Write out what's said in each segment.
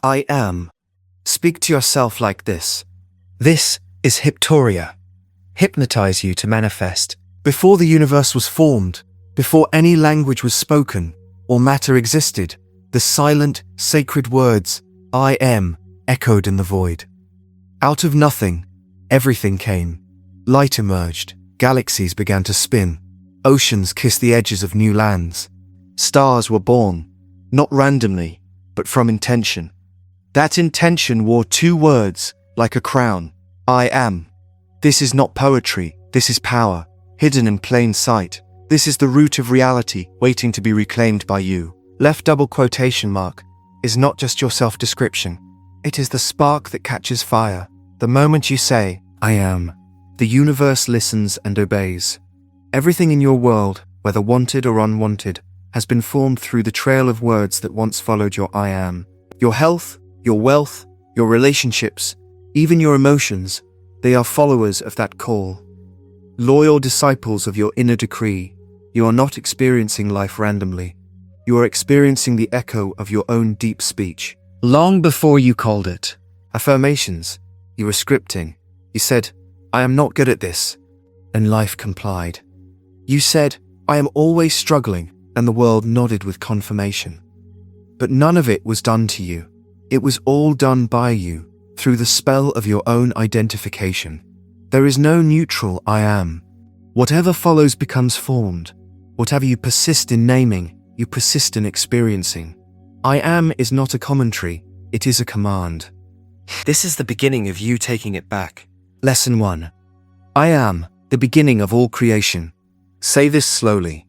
I am. Speak to yourself like this. This is Hyptoria. Hypnotize you to manifest. Before the universe was formed, before any language was spoken or matter existed, the silent, sacred words, I am, echoed in the void. Out of nothing, everything came. Light emerged, galaxies began to spin, oceans kissed the edges of new lands. Stars were born, not randomly, but from intention. That intention wore two words, like a crown, I am. This is not poetry, this is power, hidden in plain sight. This is the root of reality, waiting to be reclaimed by you. Left double quotation mark is not just your self-description. It is the spark that catches fire. The moment you say, I am, the universe listens and obeys. Everything in your world, whether wanted or unwanted, has been formed through the trail of words that once followed your I am. Your health, your wealth, your relationships, even your emotions, they are followers of that call. Loyal disciples of your inner decree. You are not experiencing life randomly. You are experiencing the echo of your own deep speech. Long before you called it. Affirmations. You were scripting. You said, I am not good at this. And life complied. You said, I am always struggling, and the world nodded with confirmation. But none of it was done to you. It was all done by you, through the spell of your own identification. There is no neutral I am. Whatever follows becomes formed. Whatever you persist in naming, you persist in experiencing. I am is not a commentary, it is a command. This is the beginning of you taking it back. Lesson 1. I am, the beginning of all creation. Say this slowly.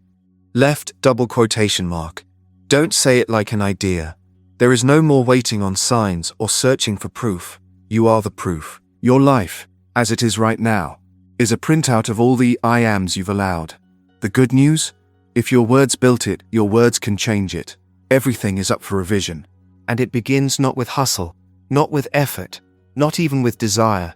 Left double quotation mark. Don't say it like an idea. There is no more waiting on signs or searching for proof. You are the proof. Your life, as it is right now, is a printout of all the I ams you've allowed. The good news? If your words built it, your words can change it. Everything is up for revision. And it begins not with hustle, not with effort, not even with desire,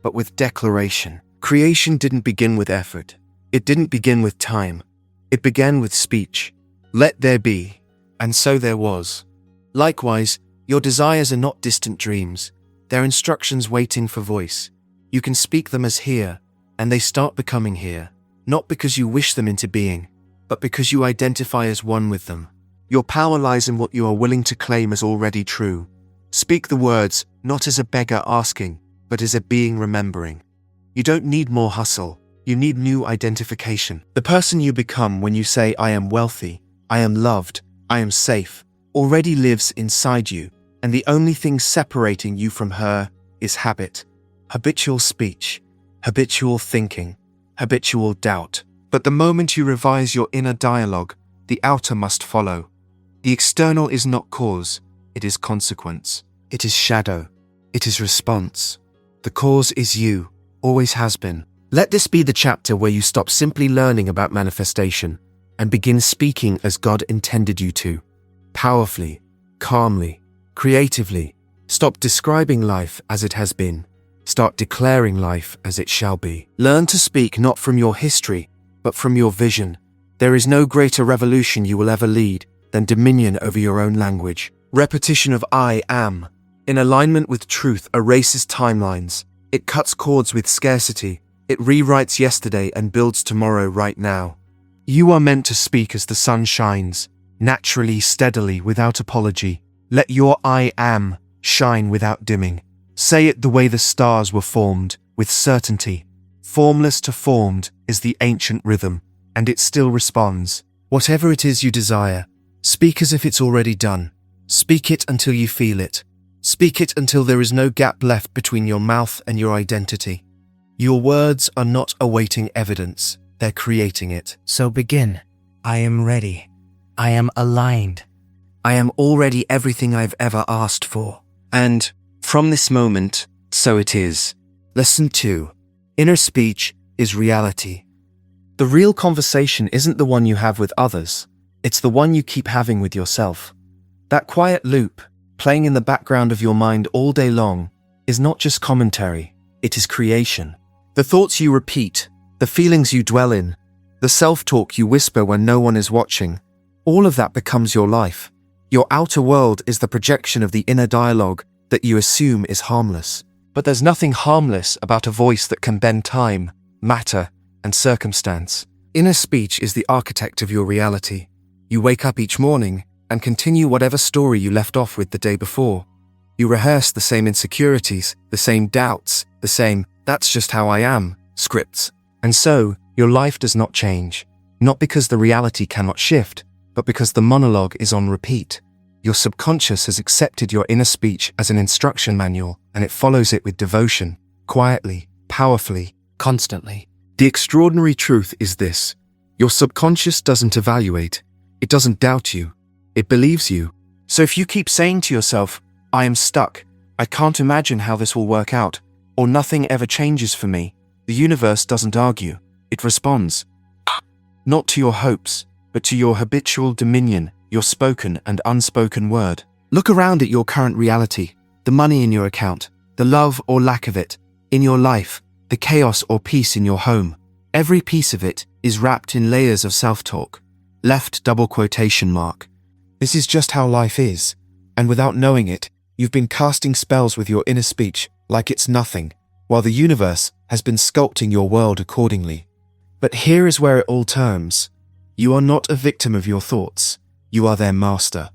but with declaration. Creation didn't begin with effort. It didn't begin with time. It began with speech. Let there be. And so there was. Likewise, your desires are not distant dreams. They're instructions waiting for voice. You can speak them as here, and they start becoming here, not because you wish them into being, but because you identify as one with them. Your power lies in what you are willing to claim as already true. Speak the words, not as a beggar asking, but as a being remembering. You don't need more hustle. You need new identification. The person you become when you say, I am wealthy, I am loved, I am safe, already lives inside you, and the only thing separating you from her is habit. Habitual speech, habitual thinking, habitual doubt. But the moment you revise your inner dialogue, the outer must follow. The external is not cause, it is consequence. It is shadow, it is response. The cause is you, always has been. Let this be the chapter where you stop simply learning about manifestation and begin speaking as God intended you to. Powerfully, calmly, creatively. Stop describing life as it has been. Start declaring life as it shall be. Learn to speak not from your history, but from your vision. There is no greater revolution you will ever lead than dominion over your own language. Repetition of I am, in alignment with truth, erases timelines. It cuts cords with scarcity. It rewrites yesterday and builds tomorrow right now. You are meant to speak as the sun shines, naturally, steadily, without apology. Let your I am shine without dimming. Say it the way the stars were formed, with certainty. Formless to formed is the ancient rhythm, and it still responds. Whatever it is you desire, speak as if it's already done. Speak it until you feel it. Speak it until there is no gap left between your mouth and your identity. Your words are not awaiting evidence, they're creating it. So begin. I am ready. I am aligned. I am already everything I've ever asked for. And, from this moment, so it is. Lesson 2. Inner speech is reality. The real conversation isn't the one you have with others. It's the one you keep having with yourself. That quiet loop, playing in the background of your mind all day long, is not just commentary, it is creation. The thoughts you repeat, the feelings you dwell in, the self-talk you whisper when no one is watching, all of that becomes your life. Your outer world is the projection of the inner dialogue that you assume is harmless. But there's nothing harmless about a voice that can bend time, matter, and circumstance. Inner speech is the architect of your reality. You wake up each morning and continue whatever story you left off with the day before. You rehearse the same insecurities, the same doubts, the same "that's just how I am" scripts. And so, your life does not change. Not because the reality cannot shift, but because the monologue is on repeat. Your subconscious has accepted your inner speech as an instruction manual, and it follows it with devotion, quietly, powerfully, constantly. The extraordinary truth is this: your subconscious doesn't evaluate, it doesn't doubt you, it believes you. So if you keep saying to yourself, "I am stuck, I can't imagine how this will work out," or "nothing ever changes for me," the universe doesn't argue, it responds. Not to your hopes, but to your habitual dominion, your spoken and unspoken word. Look around at your current reality, the money in your account, the love or lack of it in your life, the chaos or peace in your home. Every piece of it is wrapped in layers of self-talk. Left double quotation mark. This is just how life is, and without knowing it, you've been casting spells with your inner speech like it's nothing, while the universe has been sculpting your world accordingly. But here is where it all turns. You are not a victim of your thoughts. You are their master.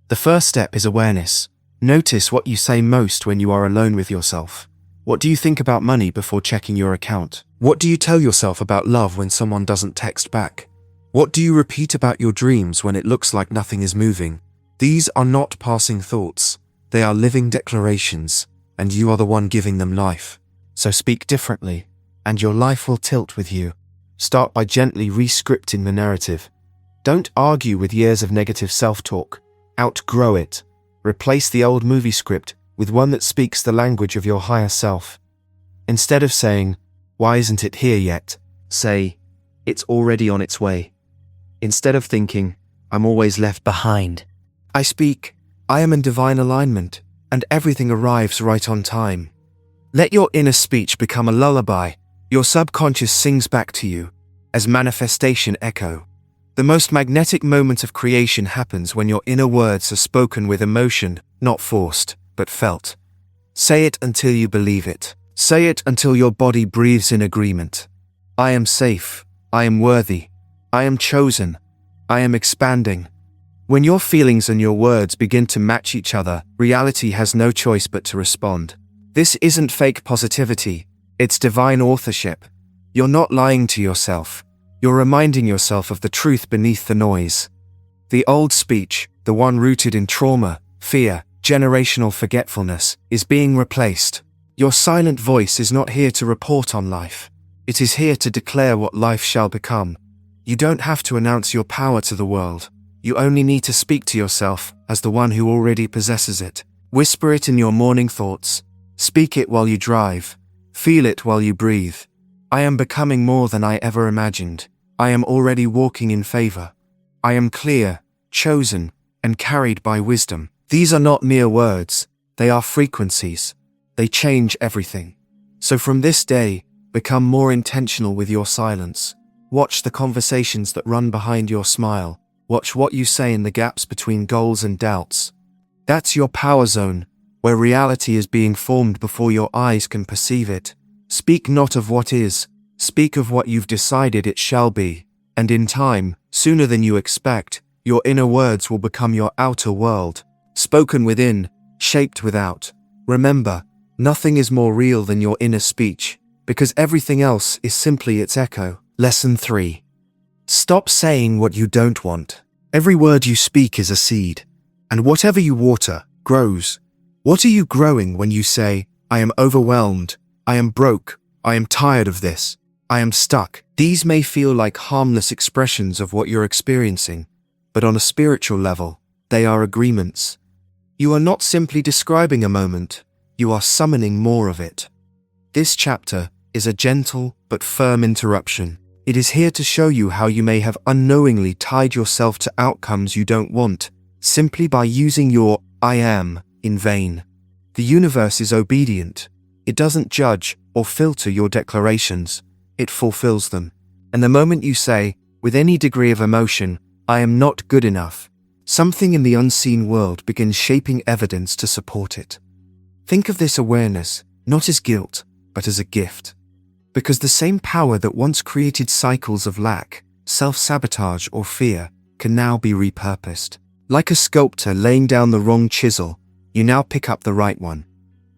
The first step is awareness. Notice what you say most when you are alone with yourself. What do you think about money before checking your account? What do you tell yourself about love when someone doesn't text back? What do you repeat about your dreams when it looks like nothing is moving? These are not passing thoughts. They are living declarations, and you are the one giving them life. So speak differently, and your life will tilt with you. Start by gently re-scripting the narrative. Don't argue with years of negative self-talk. Outgrow it. Replace the old movie script with one that speaks the language of your higher self. Instead of saying, "Why isn't it here yet?" say, "It's already on its way." Instead of thinking, "I'm always left behind," I speak, "I am in divine alignment, and everything arrives right on time." Let your inner speech become a lullaby your subconscious sings back to you as manifestation echo. The most magnetic moment of creation happens when your inner words are spoken with emotion, not forced, but felt. Say it until you believe it. Say it until your body breathes in agreement. I am safe. I am worthy. I am chosen. I am expanding. When your feelings and your words begin to match each other, reality has no choice but to respond. This isn't fake positivity. It's divine authorship. You're not lying to yourself. You're reminding yourself of the truth beneath the noise. The old speech, the one rooted in trauma, fear, generational forgetfulness, is being replaced. Your silent voice is not here to report on life. It is here to declare what life shall become. You don't have to announce your power to the world. You only need to speak to yourself as the one who already possesses it. Whisper it in your morning thoughts. Speak it while you drive. Feel it while you breathe. I am becoming more than I ever imagined. I am already walking in favor. I am clear, chosen, and carried by wisdom. These are not mere words. They are frequencies. They change everything. So from this day, become more intentional with your silence. Watch the conversations that run behind your smile. Watch what you say in the gaps between goals and doubts. That's your power zone, where reality is being formed before your eyes can perceive it. Speak not of what is, speak of what you've decided it shall be. And in time, sooner than you expect, your inner words will become your outer world. Spoken within, shaped without. Remember, nothing is more real than your inner speech, because everything else is simply its echo. Lesson 3. Stop saying what you don't want. Every word you speak is a seed, and whatever you water, grows. What are you growing when you say, "I am overwhelmed, I am broke, I am tired of this, I am stuck"? These may feel like harmless expressions of what you're experiencing, but on a spiritual level, they are agreements. You are not simply describing a moment, you are summoning more of it. This chapter is a gentle but firm interruption. It is here to show you how you may have unknowingly tied yourself to outcomes you don't want, simply by using your "I am" in vain. The universe is obedient. It doesn't judge or filter your declarations. It fulfills them. And the moment you say, with any degree of emotion, "I am not good enough," Something in the unseen world begins shaping evidence to support it. Think of this awareness not as guilt, but as a gift. Because the same power that once created cycles of lack, self-sabotage, or fear can now be repurposed. Like a sculptor laying down the wrong chisel, you now pick up the right one.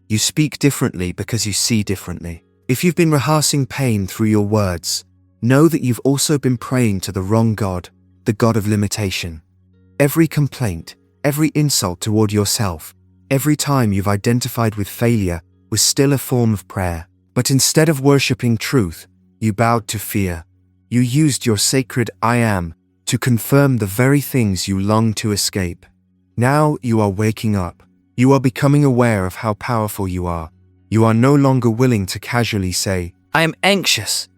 You speak differently because you see differently. If you've been rehearsing pain through your words, know that you've also been praying to the wrong God, the God of limitation. Every complaint, every insult toward yourself, every time you've identified with failure was still a form of prayer. But instead of worshipping truth, you bowed to fear. You used your sacred I am to confirm the very things you longed to escape. Now you are waking up. You are becoming aware of how powerful you are. You are no longer willing to casually say, I am anxious,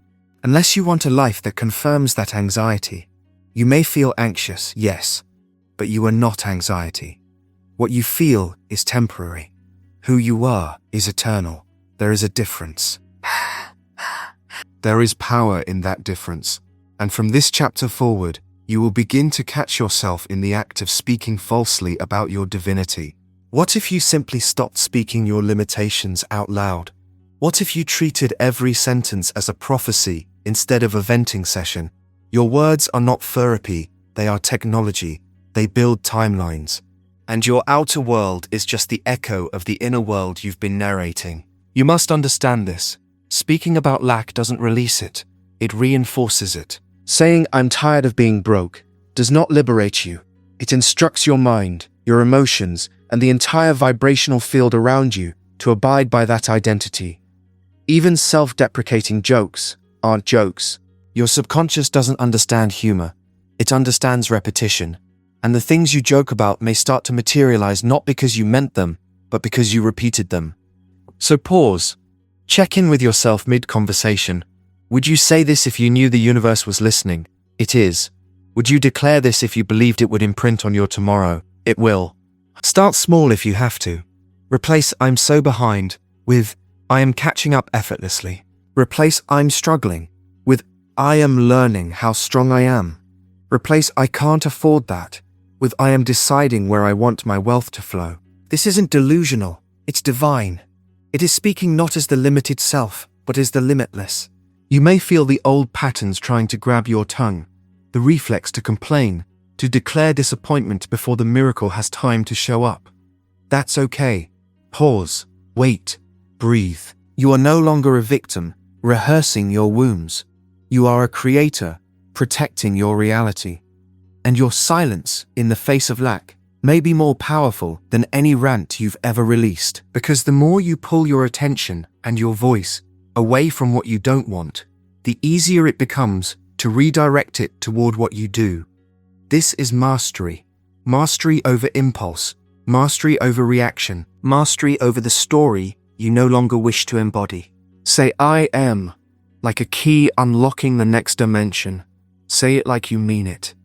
unless you want a life that confirms that anxiety. You may feel anxious, yes, but you are not anxiety. What you feel is temporary. Who you are is eternal. There is a difference. There is power in that difference. And from this chapter forward, you will begin to catch yourself in the act of speaking falsely about your divinity. What if you simply stopped speaking your limitations out loud? What if you treated every sentence as a prophecy instead of a venting session? Your words are not therapy, they are technology. They build timelines. And your outer world is just the echo of the inner world you've been narrating. You must understand this. Speaking about lack doesn't release it. It reinforces it. Saying, I'm tired of being broke, does not liberate you. It instructs your mind, your emotions, and the entire vibrational field around you to abide by that identity. Even self-deprecating jokes aren't jokes. Your subconscious doesn't understand humor. It understands repetition. And the things you joke about may start to materialize not because you meant them, but because you repeated them. So pause. Check in with yourself mid-conversation. Would you say this if you knew the universe was listening? It is. Would you declare this if you believed it would imprint on your tomorrow? It will. Start small if you have to. Replace I'm so behind with I am catching up effortlessly. Replace I'm struggling with I am learning how strong I am. Replace I can't afford that with I am deciding where I want my wealth to flow. This isn't delusional, it's divine. It is speaking not as the limited self, but as the limitless. You may feel the old patterns trying to grab your tongue, the reflex to complain, to declare disappointment before the miracle has time to show up. That's okay. Pause, wait, breathe. You are no longer a victim, rehearsing your wounds. You are a creator, protecting your reality. And your silence in the face of lack may be more powerful than any rant you've ever released. Because the more you pull your attention and your voice away from what you don't want, the easier it becomes to redirect it toward what you do. This is mastery. Mastery over impulse. Mastery over reaction. Mastery over the story you no longer wish to embody. Say I am, like a key unlocking the next dimension. Say it like you mean it.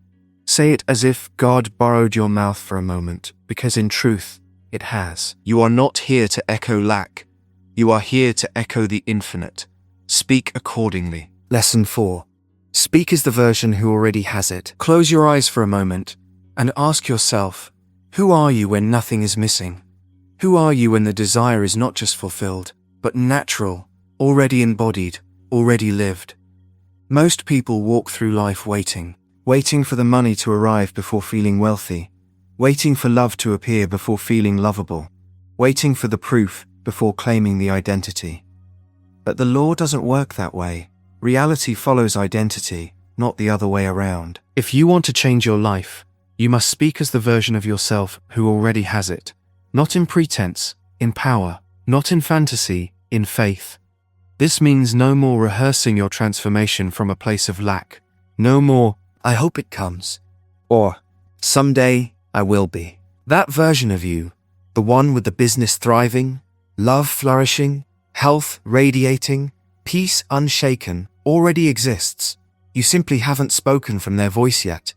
Say it as if God borrowed your mouth for a moment, because in truth, it has. You are not here to echo lack. You are here to echo the infinite. Speak accordingly. Lesson 4. Speak as the version who already has it. Close your eyes for a moment and ask yourself, who are you when nothing is missing? Who are you when the desire is not just fulfilled, but natural, already embodied, already lived? Most people walk through life waiting for the money to arrive before feeling wealthy, waiting for love to appear before feeling lovable, waiting for the proof before claiming the identity. But the law doesn't work that way. Reality follows identity, not the other way around. If you want to change your life, you must speak as the version of yourself who already has it. Not in pretense, in power, not in fantasy, in faith. This means no more rehearsing your transformation from a place of lack. No more, I hope it comes. Or, someday I will be. That version of you, the one with the business thriving, love flourishing, health radiating, peace unshaken, already exists. You simply haven't spoken from their voice yet.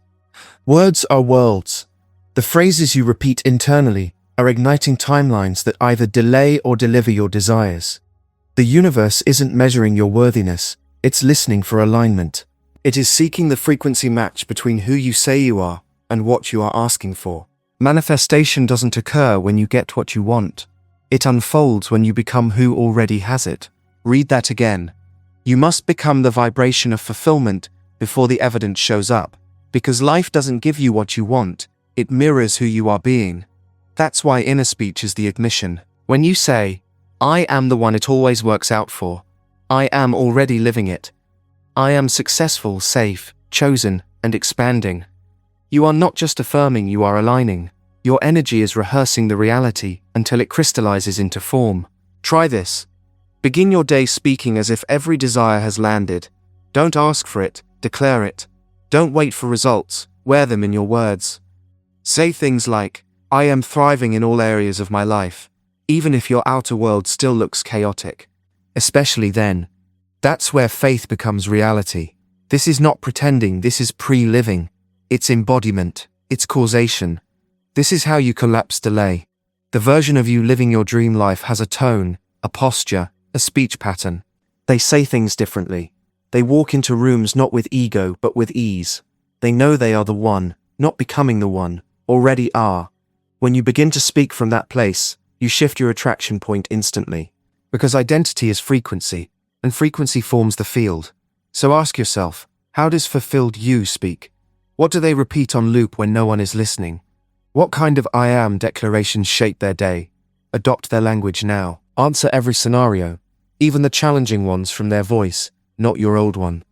Words are worlds. The phrases you repeat internally are igniting timelines that either delay or deliver your desires. The universe isn't measuring your worthiness, it's listening for alignment. It is seeking the frequency match between who you say you are and what you are asking for. Manifestation doesn't occur when you get what you want. It unfolds when you become who already has it. Read that again. You must become the vibration of fulfillment before the evidence shows up. Because life doesn't give you what you want, it mirrors who you are being. That's why inner speech is the ignition. When you say, I am the one it always works out for, I am already living it. I am successful, safe, chosen, and expanding. You are not just affirming, you are aligning. Your energy is rehearsing the reality until it crystallizes into form. Try this. Begin your day speaking as if every desire has landed. Don't ask for it, declare it. Don't wait for results, wear them in your words. Say things like, I am thriving in all areas of my life, even if your outer world still looks chaotic. Especially then. That's where faith becomes reality. This is not pretending, this is pre-living. It's embodiment, it's causation. This is how you collapse delay. The version of you living your dream life has a tone, a posture, a speech pattern. They say things differently. They walk into rooms not with ego, but with ease. They know they are the one, not becoming the one, already are. When you begin to speak from that place, you shift your attraction point instantly. Because identity is frequency, and frequency forms the field. So ask yourself, how does fulfilled you speak? What do they repeat on loop when no one is listening? What kind of I am declarations shape their day? Adopt their language now. Answer every scenario, even the challenging ones, from their voice, not your old one.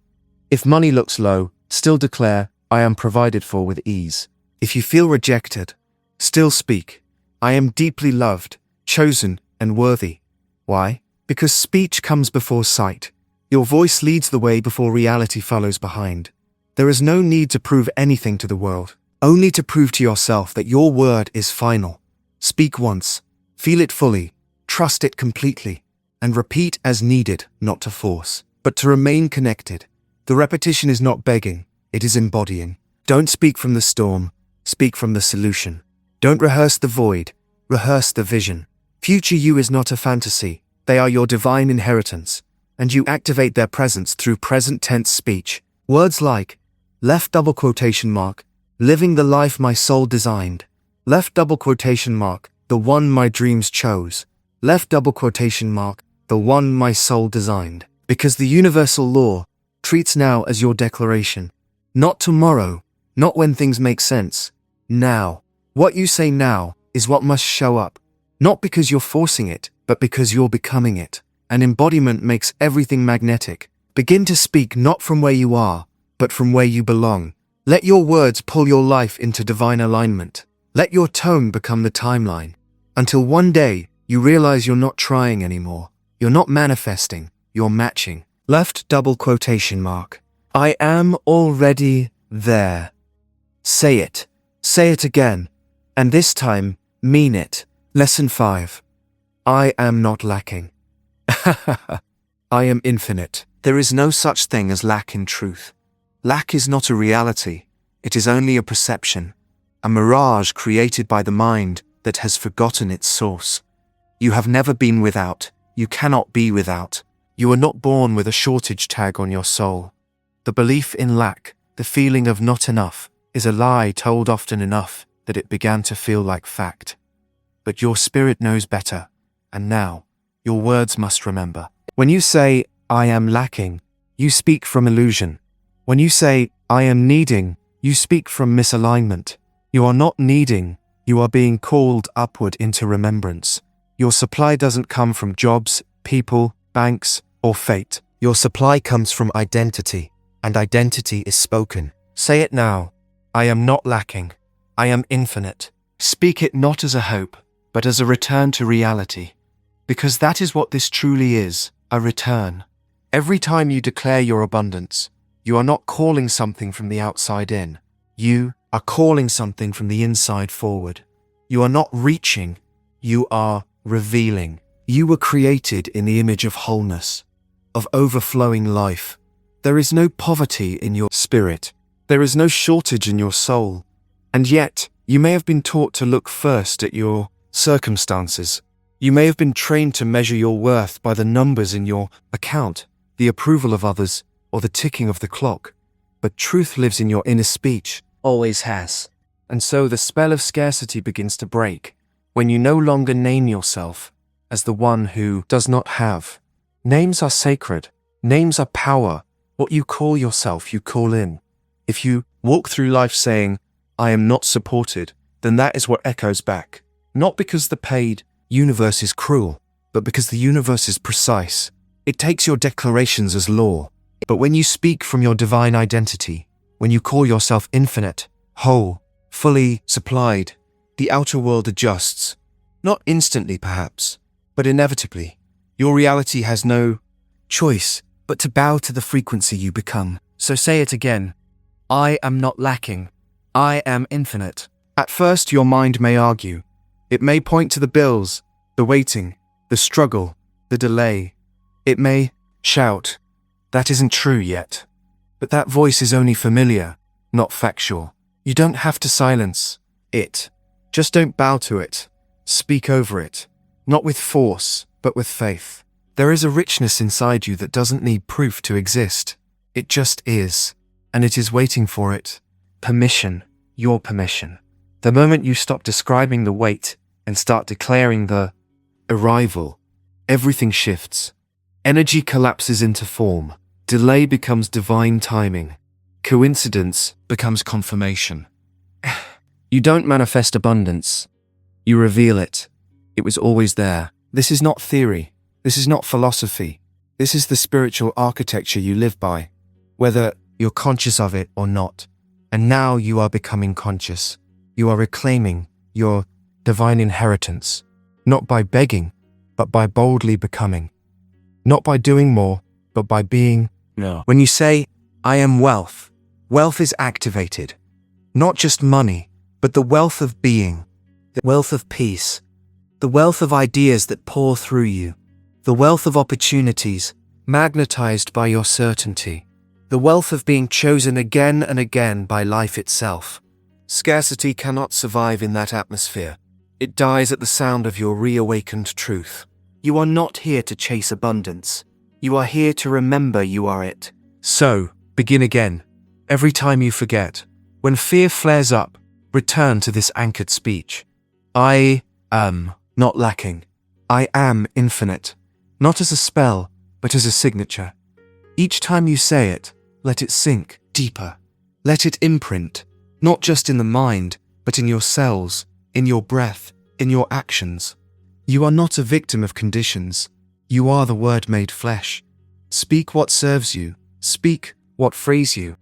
If money looks low, still declare, I am provided for with ease. If you feel rejected, still speak, I am deeply loved, chosen, and worthy. Why? Because speech comes before sight. Your voice leads the way before reality follows behind. There is no need to prove anything to the world, only to prove to yourself that your word is final. Speak once, feel it fully, trust it completely, and repeat as needed, not to force, but to remain connected. The repetition is not begging, it is embodying. Don't speak from the storm, speak from the solution. Don't rehearse the void, rehearse the vision. Future you is not a fantasy, they are your divine inheritance, and you activate their presence through present tense speech. Words like, left double quotation mark, living the life my soul designed, left double quotation mark, the one my dreams chose, left double quotation mark, the one my soul designed. Because the universal law treats now as your declaration. Not tomorrow, not when things make sense. Now. What you say now is what must show up. Not because you're forcing it, but because you're becoming it. An embodiment makes everything magnetic. Begin to speak not from where you are, but from where you belong. Let your words pull your life into divine alignment. Let your tone become the timeline. Until one day, you realize you're not trying anymore. You're not manifesting, you're matching. Left double quotation mark. I am already there. Say it. Say it again. And this time, mean it. Lesson 5. I am not lacking. I am infinite. There is no such thing as lack in truth. Lack is not a reality. It is only a perception, a mirage created by the mind that has forgotten its source. You have never been without. You cannot be without. You are not born with a shortage tag on your soul. The belief in lack, the feeling of not enough, is a lie told often enough that it began to feel like fact. But your spirit knows better, and now, your words must remember. When you say, I am lacking, you speak from illusion. When you say, I am needing, you speak from misalignment. You are not needing, you are being called upward into remembrance. Your supply doesn't come from jobs, people, banks, or fate. Your supply comes from identity, and identity is spoken. Say it now. I am not lacking. I am infinite. Speak it not as a hope, but as a return to reality. Because that is what this truly is, a return. Every time you declare your abundance, you are not calling something from the outside in. You are calling something from the inside forward. You are not reaching, you are revealing. You were created in the image of wholeness, of overflowing life. There is no poverty in your spirit. There is no shortage in your soul. And yet, you may have been taught to look first at your circumstances. You may have been trained to measure your worth by the numbers in your account, the approval of others, or the ticking of the clock. But truth lives in your inner speech. Always has. And so the spell of scarcity begins to break when you no longer name yourself as the one who does not have. Names are sacred. Names are power. What you call yourself, you call in. If you walk through life saying, I am not supported, then that is what echoes back. Not because the paid universe is cruel, but because the universe is precise. It takes your declarations as law. But when you speak from your divine identity, when you call yourself infinite, whole, fully supplied, the outer world adjusts. Not instantly, perhaps, but inevitably. Your reality has no choice but to bow to the frequency you become. So say it again. I am not lacking. I am infinite. At first, your mind may argue. It may point to the bills, the waiting, the struggle, the delay. It may shout, that isn't true yet. But that voice is only familiar, not factual. You don't have to silence it. Just don't bow to it. Speak over it. Not with force, but with faith. There is a richness inside you that doesn't need proof to exist. It just is. And it is waiting for it. Permission. Your permission. The moment you stop describing the wait and start declaring the arrival, everything shifts. Energy collapses into form. Delay becomes divine timing. Coincidence becomes confirmation. You don't manifest abundance. You reveal it. It was always there. This is not theory. This is not philosophy. This is the spiritual architecture you live by, whether you're conscious of it or not. And now you are becoming conscious. You are reclaiming your divine inheritance, not by begging, but by boldly becoming. Not by doing more, but by being. No. When you say, I am wealth, wealth is activated. Not just money, but the wealth of being, the wealth of peace, the wealth of ideas that pour through you, the wealth of opportunities magnetized by your certainty, the wealth of being chosen again and again by life itself. Scarcity cannot survive in that atmosphere. It dies at the sound of your reawakened truth. You are not here to chase abundance. You are here to remember you are it. So, begin again. Every time you forget, when fear flares up, return to this anchored speech. I am not lacking. I am infinite. Not as a spell, but as a signature. Each time you say it, let it sink deeper. Let it imprint, not just in the mind, but in your cells, in your breath, in your actions. You are not a victim of conditions. You are the word made flesh. Speak what serves you. Speak what frees you.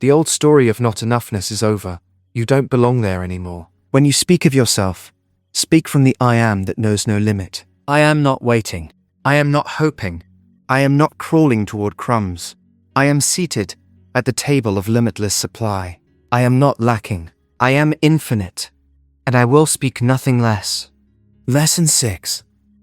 The old story of not enoughness is over. You don't belong there anymore. When you speak of yourself, speak from the I am that knows no limit. I am not waiting. I am not hoping. I am not crawling toward crumbs. I am seated at the table of limitless supply. I am not lacking. I am infinite. And I will speak nothing less. Lesson 6.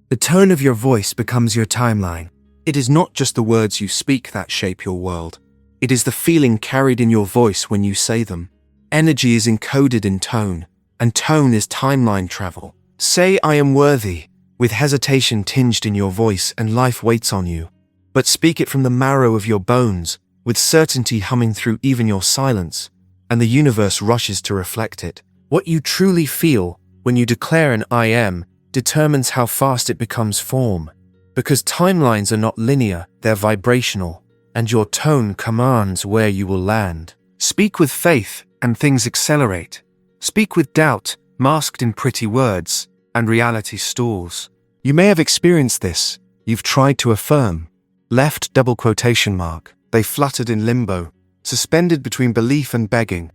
The tone of your voice becomes your timeline. It is not just the words you speak that shape your world. It is the feeling carried in your voice when you say them. Energy is encoded in tone, and tone is timeline travel. Say I am worthy, with hesitation tinged in your voice, and life waits on you. But speak it from the marrow of your bones, with certainty humming through even your silence, and the universe rushes to reflect it. What you truly feel when you declare an I am determines how fast it becomes form. Because timelines are not linear, they're vibrational, and your tone commands where you will land. Speak with faith, and things accelerate. Speak with doubt, masked in pretty words, and reality stalls. You may have experienced this. You've tried to affirm. Left double quotation mark. They fluttered in limbo, suspended between belief and begging.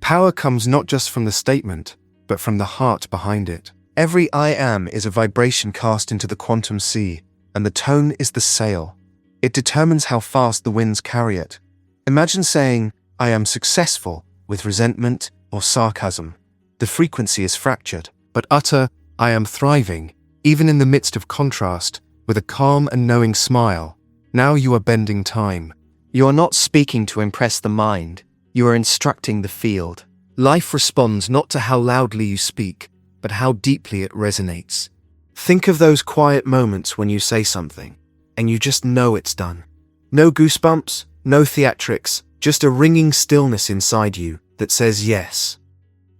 Power comes not just from the statement, but from the heart behind it. Every I am is a vibration cast into the quantum sea, and the tone is the sail. It determines how fast the winds carry it. Imagine saying, I am successful, with resentment or sarcasm. The frequency is fractured, but utter, I am thriving, even in the midst of contrast, with a calm and knowing smile. Now you are bending time. You are not speaking to impress the mind. You are instructing the field. Life responds not to how loudly you speak, but how deeply it resonates. Think of those quiet moments when you say something, and you just know it's done. No goosebumps, no theatrics, just a ringing stillness inside you that says yes.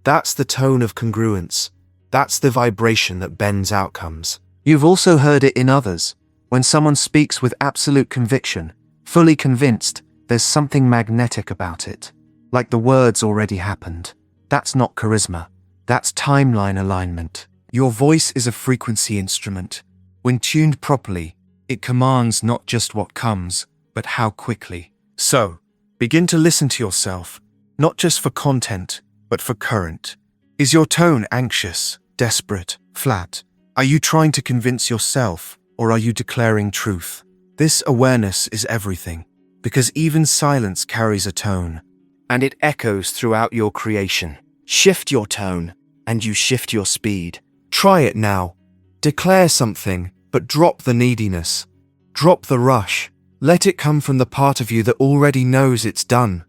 That's the tone of congruence. That's the vibration that bends outcomes. You've also heard it in others. When someone speaks with absolute conviction, fully convinced, there's something magnetic about it. Like the words already happened. That's not charisma. That's timeline alignment. Your voice is a frequency instrument. When tuned properly, it commands not just what comes, but how quickly. So, begin to listen to yourself, not just for content, but for current. Is your tone anxious, desperate, flat? Are you trying to convince yourself, or are you declaring truth? This awareness is everything, because even silence carries a tone, and it echoes throughout your creation. Shift your tone, and you shift your speed. Try it now. Declare something, but drop the neediness. Drop the rush. Let it come from the part of you that already knows it's done.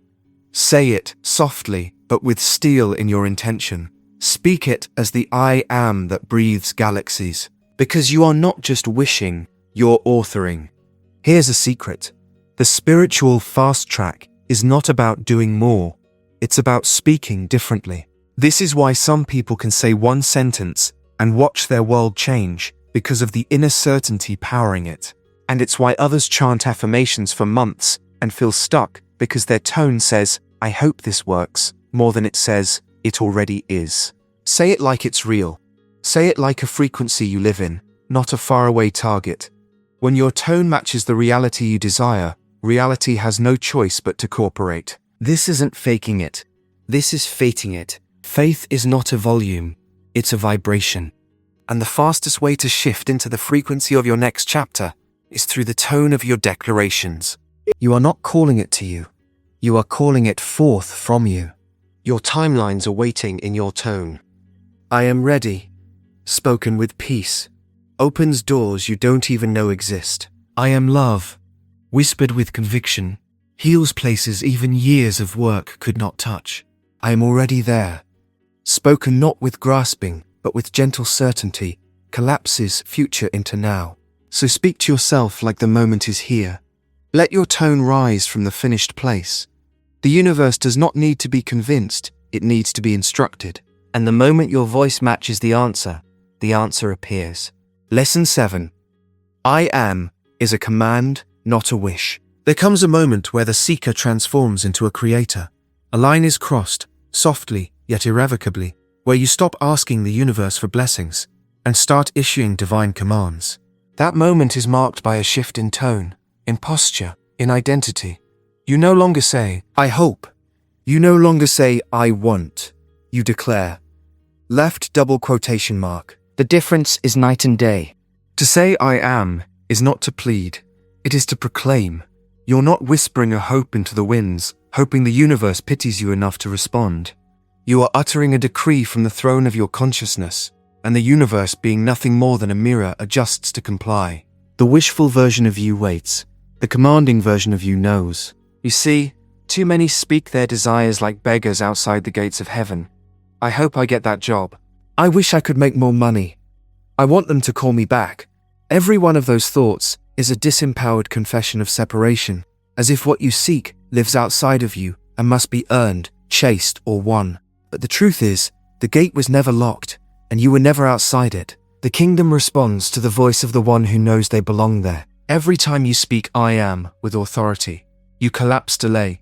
Say it softly, but with steel in your intention. Speak it as the I am that breathes galaxies. Because you are not just wishing, you're authoring. Here's a secret. The spiritual fast track is not about doing more. It's about speaking differently. This is why some people can say one sentence and watch their world change because of the inner certainty powering it. And it's why others chant affirmations for months and feel stuck because their tone says, I hope this works, more than it says, it already is. Say it like it's real. Say it like a frequency you live in, not a faraway target. When your tone matches the reality you desire, reality has no choice but to cooperate. This isn't faking it. This is fating it. Faith is not a volume, it's a vibration. And the fastest way to shift into the frequency of your next chapter is through the tone of your declarations. You are not calling it to you. You are calling it forth from you. Your timelines are waiting in your tone. I am ready, spoken with peace, opens doors you don't even know exist. I am love, whispered with conviction, heals places even years of work could not touch. I am already there, spoken not with grasping, but with gentle certainty, collapses future into now. So speak to yourself like the moment is here. Let your tone rise from the finished place. The universe does not need to be convinced, it needs to be instructed. And the moment your voice matches the answer appears. Lesson 7. I am is a command, not a wish. There comes a moment where the seeker transforms into a creator. A line is crossed, softly yet irrevocably, where you stop asking the universe for blessings and start issuing divine commands. That moment is marked by a shift in tone, in posture, in identity. You no longer say, I hope. You no longer say, I want. You declare. Left double quotation mark. The difference is night and day. To say I am is not to plead. It is to proclaim. You're not whispering a hope into the winds, hoping the universe pities you enough to respond. You are uttering a decree from the throne of your consciousness, and the universe, being nothing more than a mirror, adjusts to comply. The wishful version of you waits. The commanding version of you knows. You see, too many speak their desires like beggars outside the gates of heaven. I hope I get that job. I wish I could make more money. I want them to call me back. Every one of those thoughts is a disempowered confession of separation, as if what you seek lives outside of you and must be earned, chased, or won. But the truth is, the gate was never locked, and you were never outside it. The kingdom responds to the voice of the one who knows they belong there. Every time you speak I am with authority, you collapse delay.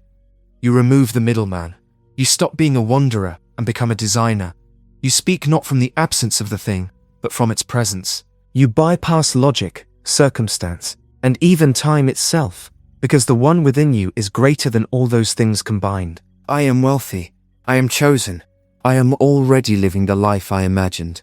You remove the middleman. You stop being a wanderer and become a designer. You speak not from the absence of the thing, but from its presence. You bypass logic, circumstance, and even time itself, because the one within you is greater than all those things combined. I am wealthy. I am chosen. I am already living the life I imagined.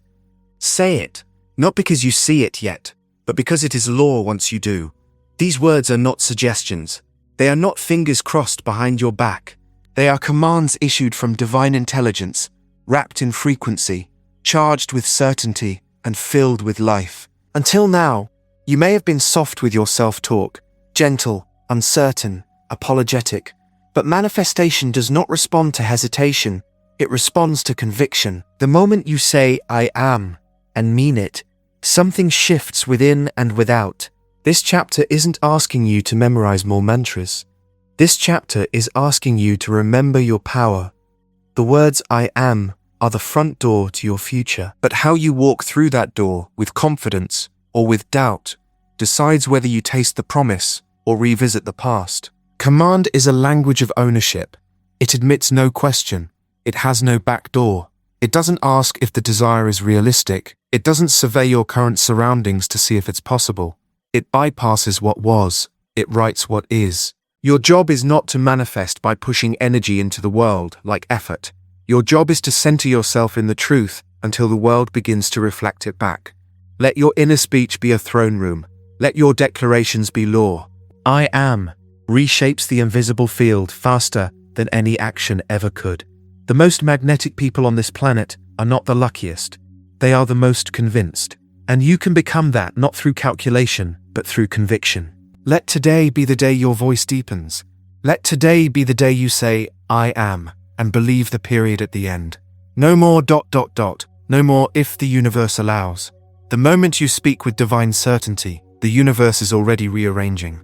Say it, not because you see it yet, but because it is law once you do. These words are not suggestions. They are not fingers crossed behind your back. They are commands issued from divine intelligence, wrapped in frequency, charged with certainty, and filled with life. Until now, you may have been soft with your self-talk, gentle, uncertain, apologetic, but manifestation does not respond to hesitation. It responds to conviction. The moment you say, I am, and mean it, something shifts within and without. This chapter isn't asking you to memorize more mantras. This chapter is asking you to remember your power. The words I am are the front door to your future. But how you walk through that door, with confidence or with doubt, decides whether you taste the promise or revisit the past. Command is a language of ownership. It admits no question. It has no back door. It doesn't ask if the desire is realistic. It doesn't survey your current surroundings to see if it's possible. It bypasses what was. It writes what is. Your job is not to manifest by pushing energy into the world like effort. Your job is to center yourself in the truth until the world begins to reflect it back. Let your inner speech be a throne room. Let your declarations be law. I am reshapes the invisible field faster than any action ever could. The most magnetic people on this planet are not the luckiest. They are the most convinced. And you can become that not through calculation, but through conviction. Let today be the day your voice deepens. Let today be the day you say, I am, and believe the period at the end. No more ... No more if the universe allows. The moment you speak with divine certainty, the universe is already rearranging.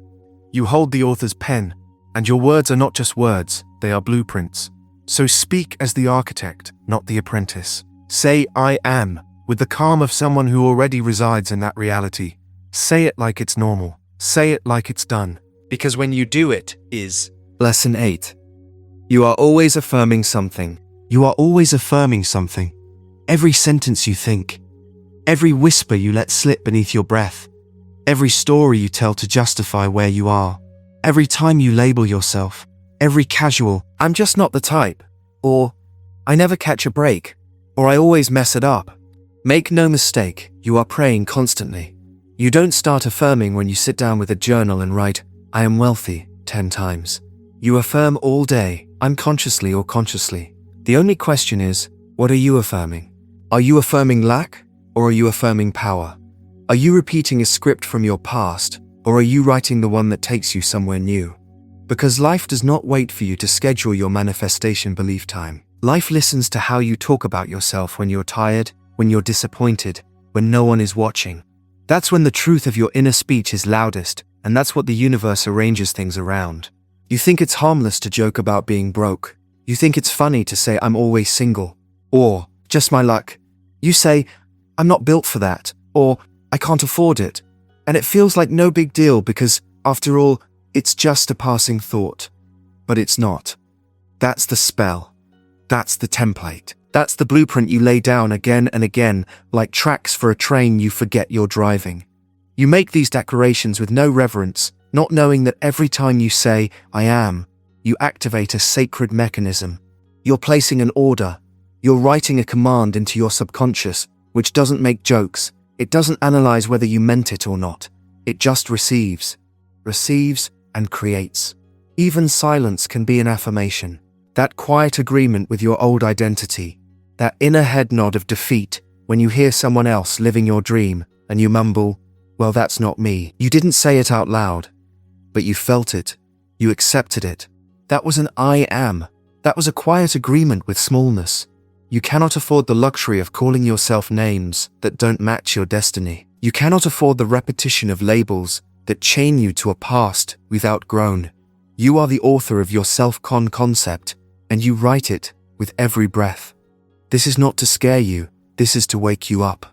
You hold the author's pen, and your words are not just words, they are blueprints. So speak as the architect, not the apprentice. Say, I am, with the calm of someone who already resides in that reality. Say it like it's normal. Say it like it's done. Because when you do it, is. Lesson 8. You are always affirming something. You are always affirming something. Every sentence you think. Every whisper you let slip beneath your breath. Every story you tell to justify where you are. Every time you label yourself. Every casual, I'm just not the type. Or, I never catch a break. Or I always mess it up. Make no mistake, you are praying constantly. You don't start affirming when you sit down with a journal and write, I am wealthy, 10 times. You affirm all day, unconsciously or consciously. The only question is, what are you affirming? Are you affirming lack, or are you affirming power? Are you repeating a script from your past, or are you writing the one that takes you somewhere new? Because life does not wait for you to schedule your manifestation belief time. Life listens to how you talk about yourself when you're tired, when you're disappointed, when no one is watching. That's when the truth of your inner speech is loudest, and that's what the universe arranges things around. You think it's harmless to joke about being broke. You think it's funny to say I'm always single. Or, just my luck. You say, I'm not built for that. Or, I can't afford it. And it feels like no big deal because, after all, it's just a passing thought. But it's not. That's the spell. That's the template. That's the blueprint you lay down again and again, like tracks for a train you forget you're driving. You make these declarations with no reverence, not knowing that every time you say, I am, you activate a sacred mechanism. You're placing an order. You're writing a command into your subconscious, which doesn't make jokes. It doesn't analyze whether you meant it or not. It just receives and creates. Even silence can be an affirmation. That quiet agreement with your old identity. That inner head nod of defeat when you hear someone else living your dream and you mumble, well, that's not me. You didn't say it out loud, but you felt it. You accepted it. That was an I am. That was a quiet agreement with smallness. You cannot afford the luxury of calling yourself names that don't match your destiny. You cannot afford the repetition of labels that chain you to a past we've outgrown. You are the author of your self-con concept, and you write it with every breath. This is not to scare you, this is to wake you up.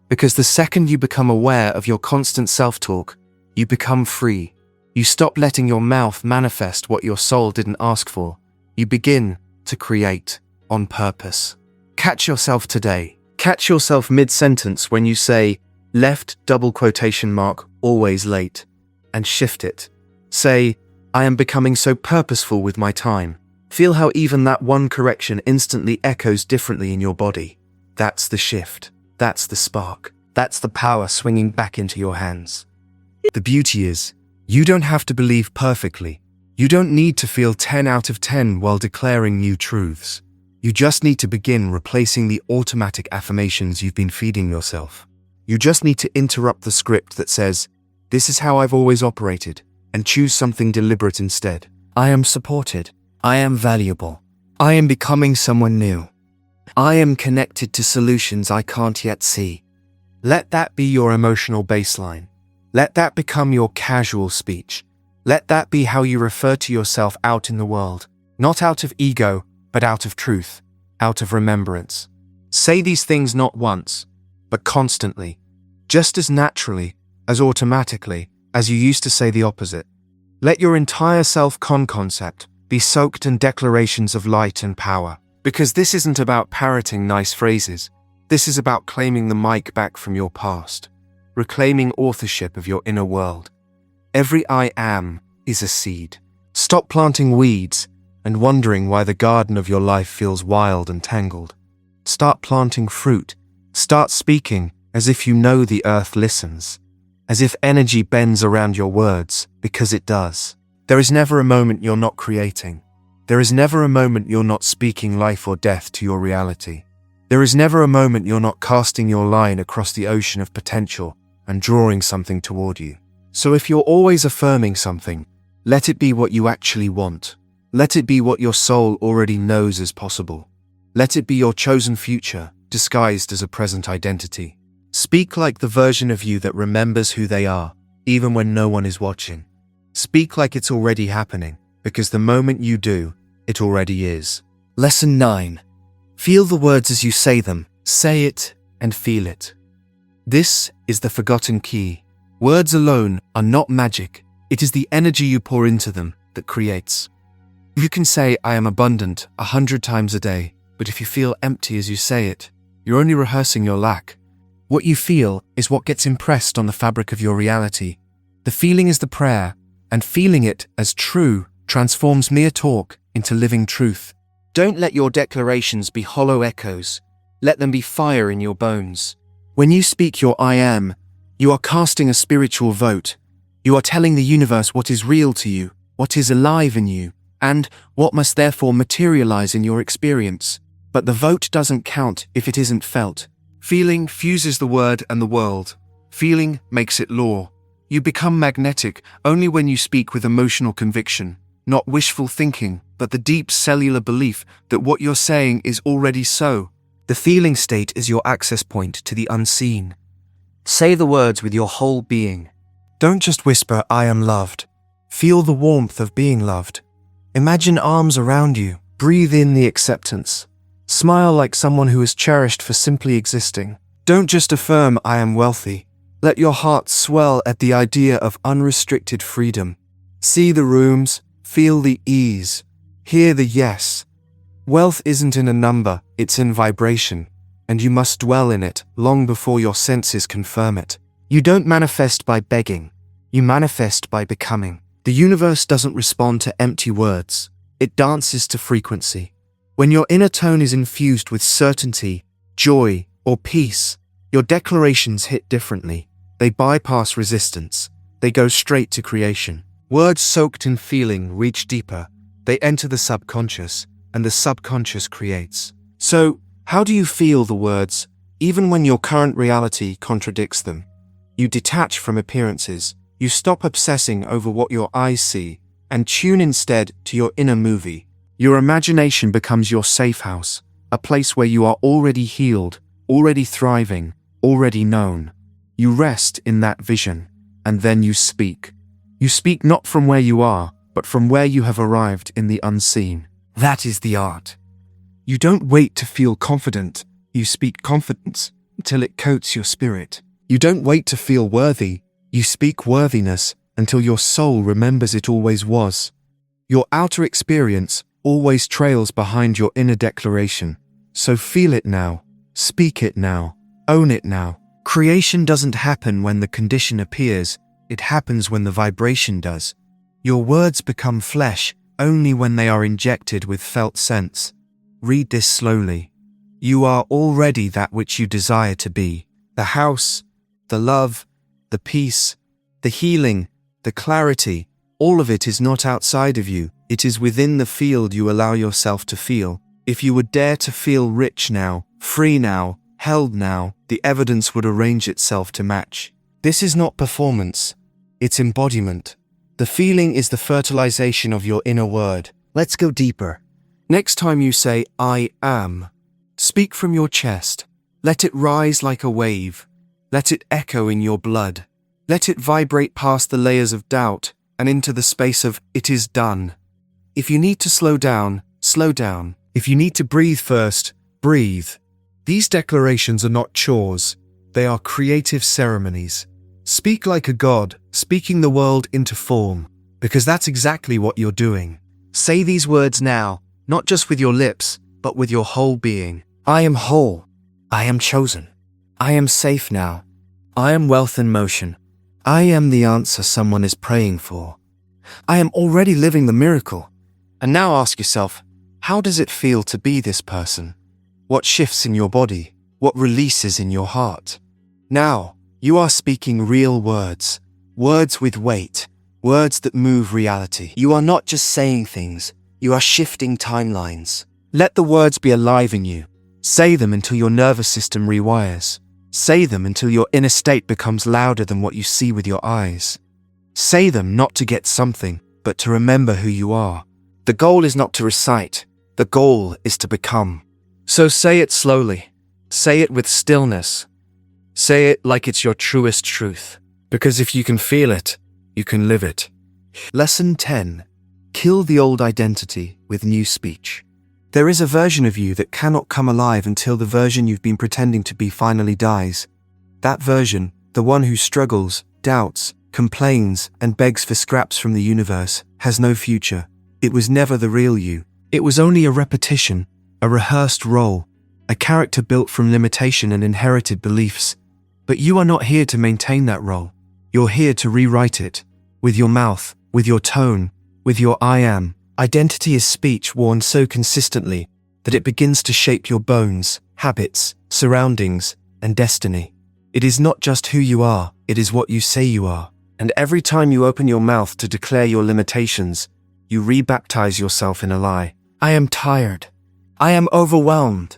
Because the second you become aware of your constant self-talk, you become free. You stop letting your mouth manifest what your soul didn't ask for. You begin to create on purpose. Catch yourself today. Catch yourself mid-sentence when you say, left ... always late, and shift it. Say, I am becoming so purposeful with my time. Feel how even that one correction instantly echoes differently in your body. That's the shift. That's the spark. That's the power swinging back into your hands. The beauty is, you don't have to believe perfectly. You don't need to feel 10 out of 10 while declaring new truths. You just need to begin replacing the automatic affirmations you've been feeding yourself. You just need to interrupt the script that says, this is how I've always operated, and choose something deliberate instead. I am supported. I am valuable. I am becoming someone new. I am connected to solutions I can't yet see. Let that be your emotional baseline. Let that become your casual speech. Let that be how you refer to yourself out in the world, not out of ego, but out of truth. out of remembrance. Say these things not once, but constantly, just as naturally, as automatically, as you used to say the opposite. Let your entire self-concept be soaked in declarations of light and power. Because this isn't about parroting nice phrases. This is about claiming the mic back from your past, reclaiming authorship of your inner world. Every I am is a seed. Stop planting weeds and wondering why the garden of your life feels wild and tangled. Start planting fruit. Start speaking as if you know the earth listens, as if energy bends around your words, because it does. There is never a moment you're not creating. There is never a moment you're not speaking life or death to your reality. There is never a moment you're not casting your line across the ocean of potential and drawing something toward you. So if you're always affirming something, let it be what you actually want. Let it be what your soul already knows is possible. Let it be your chosen future, disguised as a present identity. Speak like the version of you that remembers who they are, even when no one is watching. Speak like it's already happening, because the moment you do, it already is. Lesson 9. Feel the words as you say them. Say it and feel it. This is the forgotten key. Words alone are not magic. It is the energy you pour into them that creates. You can say, I am abundant 100 times a day, but if you feel empty as you say it, you're only rehearsing your lack. What you feel is what gets impressed on the fabric of your reality. The feeling is the prayer, and feeling it as true transforms mere talk into living truth. Don't let your declarations be hollow echoes. Let them be fire in your bones. When you speak your I am, you are casting a spiritual vote. You are telling the universe what is real to you, what is alive in you, and what must therefore materialize in your experience. But the vote doesn't count if it isn't felt. Feeling fuses the word and the world. Feeling makes it law. You become magnetic only when you speak with emotional conviction, not wishful thinking, but the deep cellular belief that what you're saying is already so. The feeling state is your access point to the unseen. Say the words with your whole being. Don't just whisper, I am loved. Feel the warmth of being loved. Imagine arms around you. Breathe in the acceptance. Smile like someone who is cherished for simply existing. Don't just affirm, I am wealthy. Let your heart swell at the idea of unrestricted freedom. See the rooms, feel the ease, hear the yes. Wealth isn't in a number, it's in vibration, and you must dwell in it long before your senses confirm it. You don't manifest by begging, you manifest by becoming. The universe doesn't respond to empty words, it dances to frequency. When your inner tone is infused with certainty, joy, or peace, your declarations hit differently. They bypass resistance. They go straight to creation. Words soaked in feeling reach deeper. They enter the subconscious, and the subconscious creates. So, how do you feel the words, even when your current reality contradicts them? You detach from appearances. You stop obsessing over what your eyes see, and tune instead to your inner movie. Your imagination becomes your safe house, a place where you are already healed, already thriving, already known. You rest in that vision, and then you speak. You speak not from where you are, but from where you have arrived in the unseen. That is the art. You don't wait to feel confident. You speak confidence until it coats your spirit. You don't wait to feel worthy. You speak worthiness until your soul remembers it always was. Your outer experience always trails behind your inner declaration. So feel it now, speak it now, own it now. Creation doesn't happen when the condition appears, it happens when the vibration does. Your words become flesh only when they are injected with felt sense. Read this slowly. You are already that which you desire to be. The house, the love, the peace, the healing, the clarity, all of it is not outside of you. It is within the field you allow yourself to feel. If you would dare to feel rich now, free now, held now, the evidence would arrange itself to match. This is not performance, it's embodiment. The feeling is the fertilization of your inner word. Let's go deeper. Next time you say, I am, speak from your chest. Let it rise like a wave. Let it echo in your blood. Let it vibrate past the layers of doubt and into the space of, it is done. If you need to slow down, slow down. If you need to breathe first, breathe. These declarations are not chores. They are creative ceremonies. Speak like a god, speaking the world into form, because that's exactly what you're doing. Say these words now, not just with your lips, but with your whole being. I am whole. I am chosen. I am safe now. I am wealth in motion. I am the answer someone is praying for. I am already living the miracle. And now ask yourself, how does it feel to be this person? What shifts in your body? What releases in your heart? Now, you are speaking real words. Words with weight. Words that move reality. You are not just saying things. You are shifting timelines. Let the words be alive in you. Say them until your nervous system rewires. Say them until your inner state becomes louder than what you see with your eyes. Say them not to get something, but to remember who you are. The goal is not to recite. The goal is to become. So say it slowly. Say it with stillness. Say it like it's your truest truth. Because if you can feel it, you can live it. Lesson 10. Kill the old identity with new speech. There is a version of you that cannot come alive until the version you've been pretending to be finally dies. That version, the one who struggles, doubts, complains, and begs for scraps from the universe, has no future. It was never the real you. It was only a repetition, a rehearsed role, a character built from limitation and inherited beliefs. But you are not here to maintain that role. You're here to rewrite it. With your mouth, with your tone, with your I am. Identity is speech worn so consistently that it begins to shape your bones, habits, surroundings, and destiny. It is not just who you are, it is what you say you are. And every time you open your mouth to declare your limitations, you rebaptize yourself in a lie. I am tired. I am overwhelmed.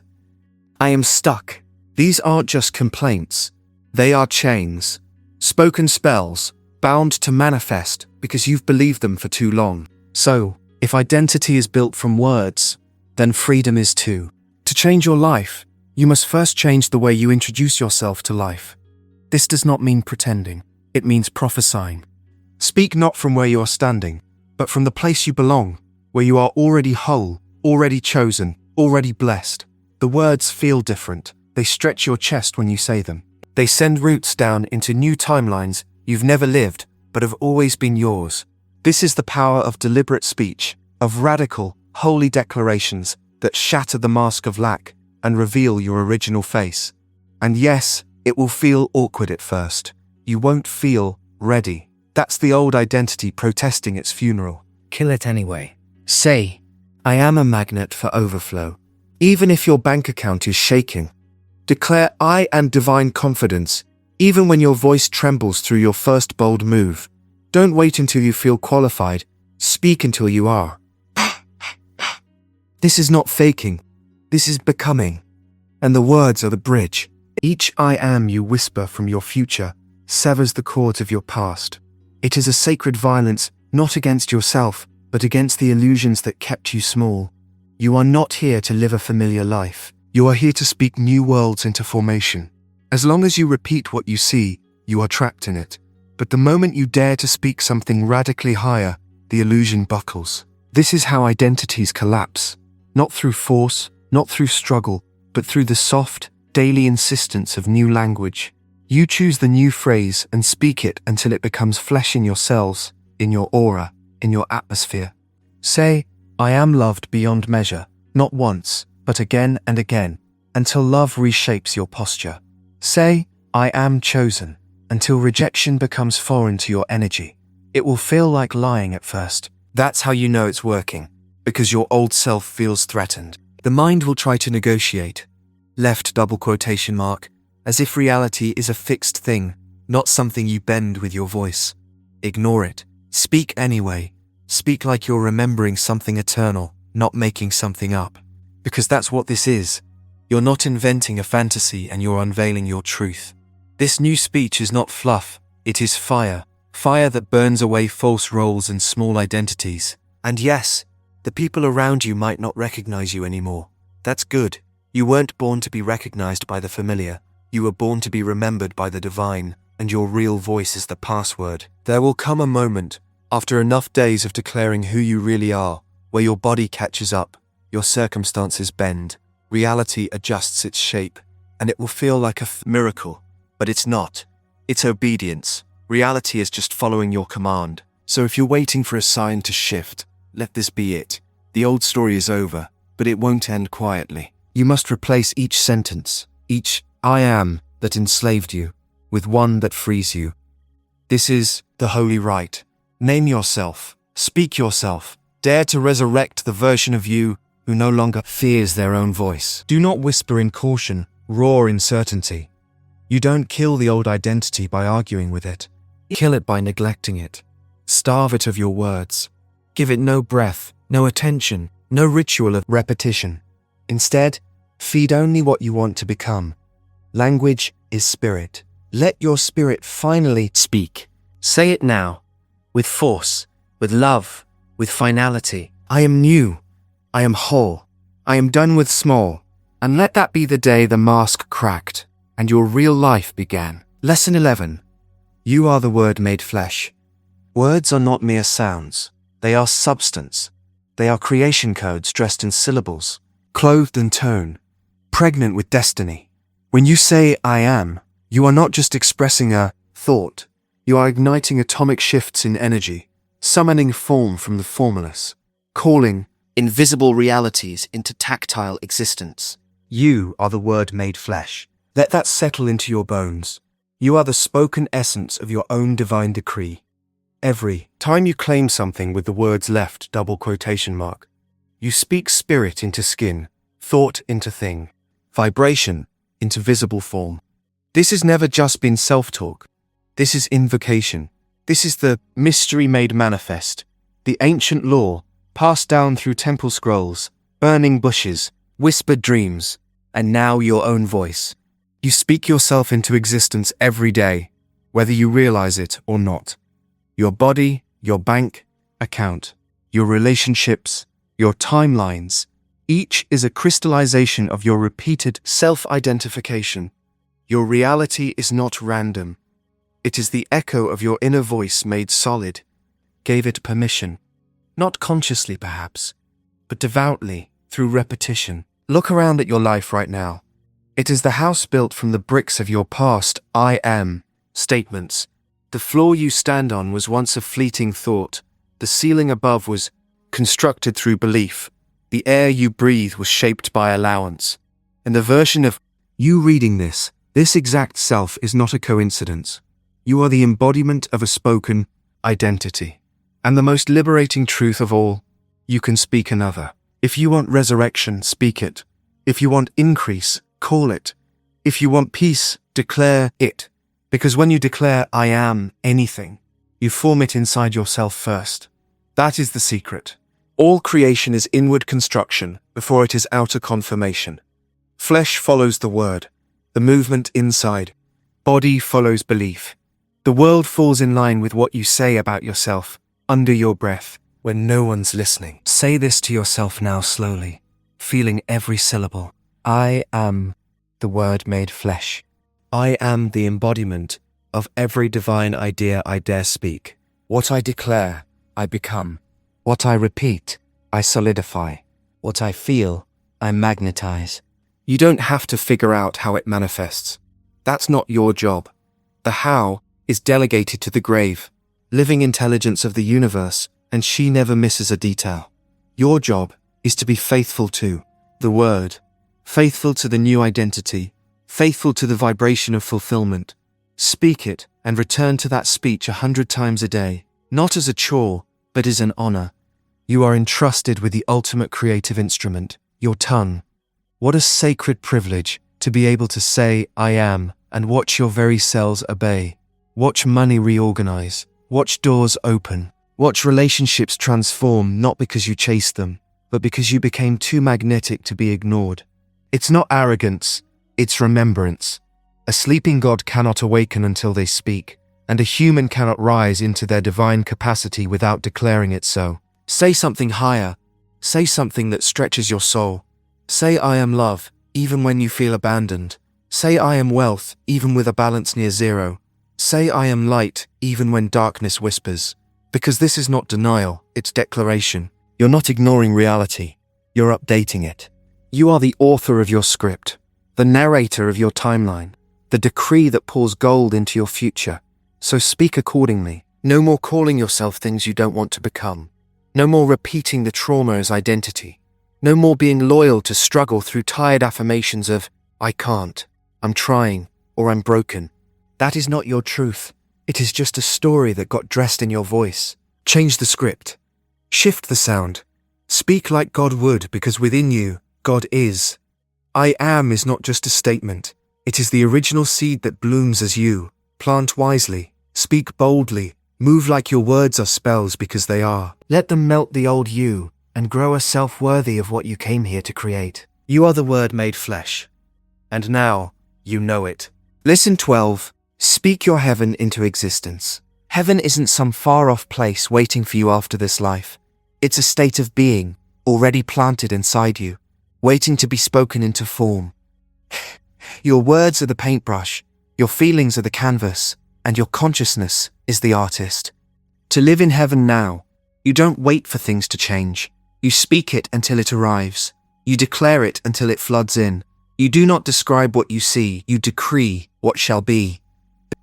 I am stuck. These aren't just complaints. They are chains. Spoken spells, bound to manifest because you've believed them for too long. So, if identity is built from words, then freedom is too. To change your life, you must first change the way you introduce yourself to life. This does not mean pretending. It means prophesying. Speak not from where you are standing, but from the place you belong, where you are already whole, already chosen, already blessed. The words feel different. They stretch your chest when you say them. They send roots down into new timelines you've never lived, but have always been yours. This is the power of deliberate speech, of radical, holy declarations that shatter the mask of lack and reveal your original face. And yes, it will feel awkward at first. You won't feel ready. That's the old identity protesting its funeral. Kill it anyway. Say, I am a magnet for overflow. Even if your bank account is shaking. Declare I and divine confidence, even when your voice trembles through your first bold move. Don't wait until you feel qualified. Speak until you are. This is not faking. This is becoming. And the words are the bridge. Each I am you whisper from your future severs the cords of your past. It is a sacred violence, not against yourself, but against the illusions that kept you small. You are not here to live a familiar life. You are here to speak new worlds into formation. As long as you repeat what you see, you are trapped in it. But the moment you dare to speak something radically higher, the illusion buckles. This is how identities collapse. Not through force, not through struggle, but through the soft, daily insistence of new language. You choose the new phrase and speak it until it becomes flesh in your cells, in your aura, in your atmosphere. Say, I am loved beyond measure, not once, but again and again, until love reshapes your posture. Say, I am chosen, until rejection becomes foreign to your energy. It will feel like lying at first. That's how you know it's working, because your old self feels threatened. The mind will try to negotiate. Left double quotation mark, as if reality is a fixed thing, not something you bend with your voice. Ignore it. Speak anyway. Speak like you're remembering something eternal, not making something up. Because that's what this is. You're not inventing a fantasy and you're unveiling your truth. This new speech is not fluff, it is fire. Fire that burns away false roles and small identities. And yes, the people around you might not recognize you anymore. That's good. You weren't born to be recognized by the familiar. You were born to be remembered by the divine, and your real voice is the password. There will come a moment, after enough days of declaring who you really are, where your body catches up, your circumstances bend, reality adjusts its shape, and it will feel like a miracle. But it's not. It's obedience. Reality is just following your command. So if you're waiting for a sign to shift, let this be it. The old story is over, but it won't end quietly. You must replace each sentence, each I am that enslaved you, with one that frees you. This is the holy right. Name yourself, speak yourself, dare to resurrect the version of you who no longer fears their own voice. Do not whisper in caution, roar in certainty. You don't kill the old identity by arguing with it. Kill it by neglecting it. Starve it of your words. Give it no breath, no attention, no ritual of repetition. Instead, feed only what you want to become. Language is spirit. Let your spirit finally speak. Say it now, with force, with love, with finality. I am new. I am whole. I am done with small. And let that be the day the mask cracked and your real life began. Lesson 11. You are the Word made flesh. Words are not mere sounds. They are substance. They are creation codes dressed in syllables, clothed in tone, pregnant with destiny. When you say I am, you are not just expressing a thought. You are igniting atomic shifts in energy, summoning form from the formless, calling invisible realities into tactile existence. You are the Word made flesh. Let that settle into your bones. You are the spoken essence of your own divine decree. Every time you claim something with the words left double quotation mark, you speak spirit into skin, thought into thing, vibration into visible form. This has never just been self-talk. This is invocation. This is the mystery made manifest, the ancient law passed down through temple scrolls, burning bushes, whispered dreams, and now your own voice. You speak yourself into existence every day, whether you realize it or not. Your body, your bank account, your relationships, your timelines, each is a crystallization of your repeated self-identification. Your reality is not random. It is the echo of your inner voice made solid. Gave it permission. Not consciously, perhaps, but devoutly, through repetition. Look around at your life right now. It is the house built from the bricks of your past I am statements. The floor you stand on was once a fleeting thought. The ceiling above was constructed through belief. The air you breathe was shaped by allowance. And the version of you reading this exact self is not a coincidence. You are the embodiment of a spoken identity. And the most liberating truth of all, you can speak another. If you want resurrection, speak it. If you want increase, call it. If you want peace, declare it. Because when you declare I am anything, you form it inside yourself first. That is the secret. All creation is inward construction before it is outer confirmation. Flesh follows the word, the movement inside. Body follows belief. The world falls in line with what you say about yourself under your breath when no one's listening. Say this to yourself now slowly, feeling every syllable. I am the Word made flesh. I am the embodiment of every divine idea I dare speak. What I declare, I become. What I repeat, I solidify. What I feel, I magnetize. You don't have to figure out how it manifests. That's not your job. The how is delegated to the grave, living intelligence of the universe, and she never misses a detail. Your job is to be faithful to the Word, faithful to the new identity, faithful to the vibration of fulfillment. Speak it and return to that speech 100 times a day, not as a chore, but as an honor. You are entrusted with the ultimate creative instrument, your tongue. What a sacred privilege to be able to say I am and watch your very cells obey. Watch money reorganize. Watch doors open. Watch relationships transform not because you chased them, but because you became too magnetic to be ignored. It's not arrogance, it's remembrance. A sleeping God cannot awaken until they speak, and a human cannot rise into their divine capacity without declaring it so. Say something higher. Say something that stretches your soul. Say I am love, even when you feel abandoned. Say I am wealth, even with a balance near zero. Say I am light, even when darkness whispers. Because this is not denial, it's declaration. You're not ignoring reality. You're updating it. You are the author of your script, the narrator of your timeline, the decree that pours gold into your future. So speak accordingly. No more calling yourself things you don't want to become. No more repeating the trauma as identity. No more being loyal to struggle through tired affirmations of, I can't, I'm trying, or I'm broken. That is not your truth. It is just a story that got dressed in your voice. Change the script. Shift the sound. Speak like God would, because within you, God is. I am is not just a statement. It is the original seed that blooms as you. Plant wisely. Speak boldly. Move like your words are spells, because they are. Let them melt the old you and grow a self worthy of what you came here to create. You are the Word made flesh. And now, you know it. Listen 12. Speak your heaven into existence. Heaven isn't some far-off place waiting for you after this life. It's a state of being, already planted inside you, waiting to be spoken into form. Your words are the paintbrush, your feelings are the canvas, and your consciousness is the artist. To live in heaven now, you don't wait for things to change. You speak it until it arrives. You declare it until it floods in. You do not describe what you see, you decree what shall be.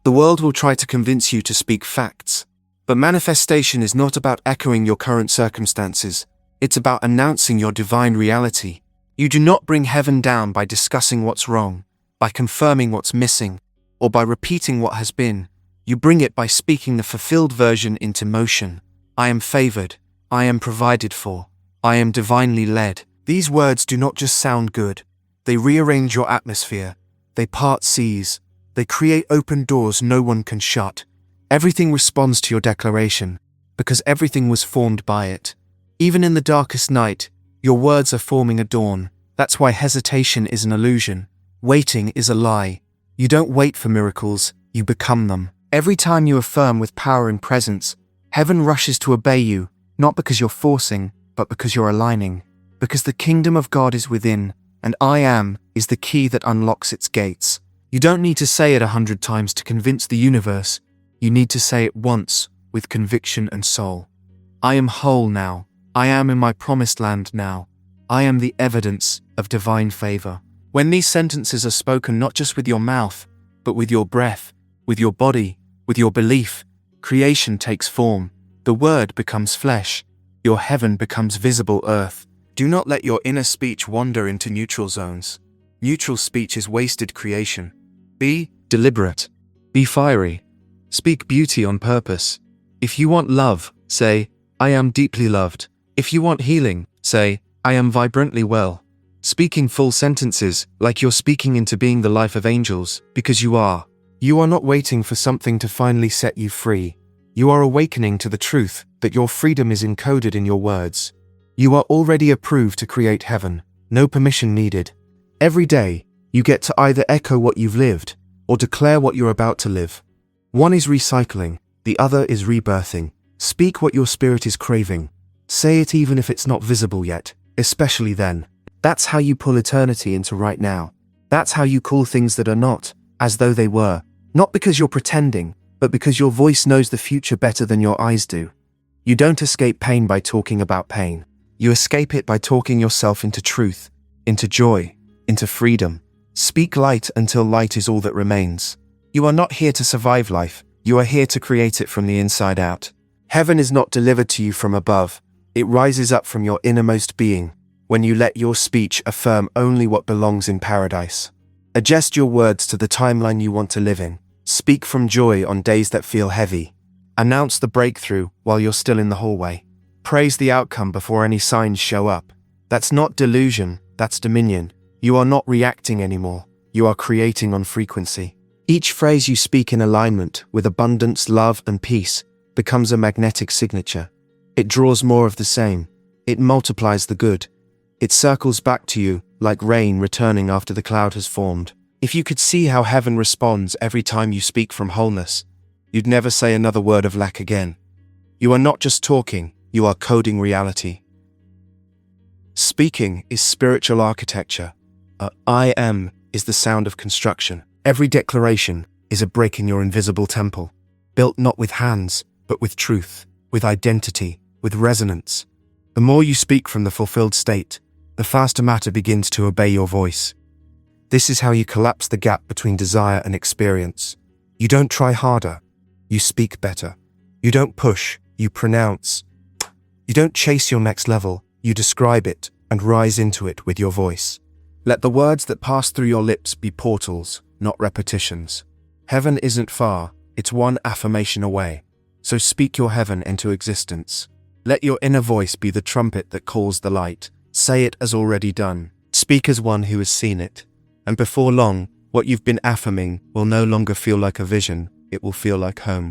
The world will try to convince you to speak facts, but manifestation is not about echoing your current circumstances. It's about announcing your divine reality. You do not bring heaven down by discussing what's wrong, by confirming what's missing, or by repeating what has been. You bring it by speaking the fulfilled version into motion. I am favored. I am provided for. I am divinely led. These words do not just sound good. They rearrange your atmosphere. They part seas. They create open doors no one can shut. Everything responds to your declaration, because everything was formed by it. Even in the darkest night, your words are forming a dawn. That's why hesitation is an illusion. Waiting is a lie. You don't wait for miracles, you become them. Every time you affirm with power and presence, heaven rushes to obey you, not because you're forcing, but because you're aligning. Because the kingdom of God is within, and I am is the key that unlocks its gates. You don't need to say it 100 times to convince the universe. You need to say it once, with conviction and soul. I am whole now. I am in my promised land now. I am the evidence of divine favor. When these sentences are spoken not just with your mouth, but with your breath, with your body, with your belief, creation takes form. The word becomes flesh. Your heaven becomes visible earth. Do not let your inner speech wander into neutral zones. Neutral speech is wasted creation. Be deliberate. Be fiery. Speak beauty on purpose. If you want love, say, I am deeply loved. If you want healing, say, I am vibrantly well. Speaking full sentences, like you're speaking into being the life of angels, because you are. You are not waiting for something to finally set you free. You are awakening to the truth that your freedom is encoded in your words. You are already approved to create heaven. No permission needed. Every day, you get to either echo what you've lived, or declare what you're about to live. One is recycling, the other is rebirthing. Speak what your spirit is craving. Say it even if it's not visible yet, especially then. That's how you pull eternity into right now. That's how you call things that are not, as though they were. Not because you're pretending, but because your voice knows the future better than your eyes do. You don't escape pain by talking about pain. You escape it by talking yourself into truth, into joy, into freedom. Speak light until light is all that remains. You are not here to survive life. You are here to create it from the inside out. Heaven is not delivered to you from above. It rises up from your innermost being when you let your speech affirm only what belongs in paradise. Adjust your words to the timeline you want to live in. Speak from joy on days that feel heavy. Announce the breakthrough while you're still in the hallway. Praise the outcome before any signs show up. That's not delusion, that's dominion. You are not reacting anymore. You are creating on frequency. Each phrase you speak in alignment with abundance, love, and peace becomes a magnetic signature. It draws more of the same. It multiplies the good. It circles back to you like rain returning after the cloud has formed. If you could see how heaven responds every time you speak from wholeness, you'd never say another word of lack again. You are not just talking, you are coding reality. Speaking is spiritual architecture. I am is the sound of construction. Every declaration is a break in your invisible temple, built not with hands, but with truth, with identity, with resonance. The more you speak from the fulfilled state, the faster matter begins to obey your voice. This is how you collapse the gap between desire and experience. You don't try harder, you speak better. You don't push, you pronounce. You don't chase your next level, you describe it and rise into it with your voice. Let the words that pass through your lips be portals, not repetitions. Heaven isn't far, it's one affirmation away. So speak your heaven into existence. Let your inner voice be the trumpet that calls the light. Say it as already done. Speak as one who has seen it. And before long, what you've been affirming will no longer feel like a vision, it will feel like home.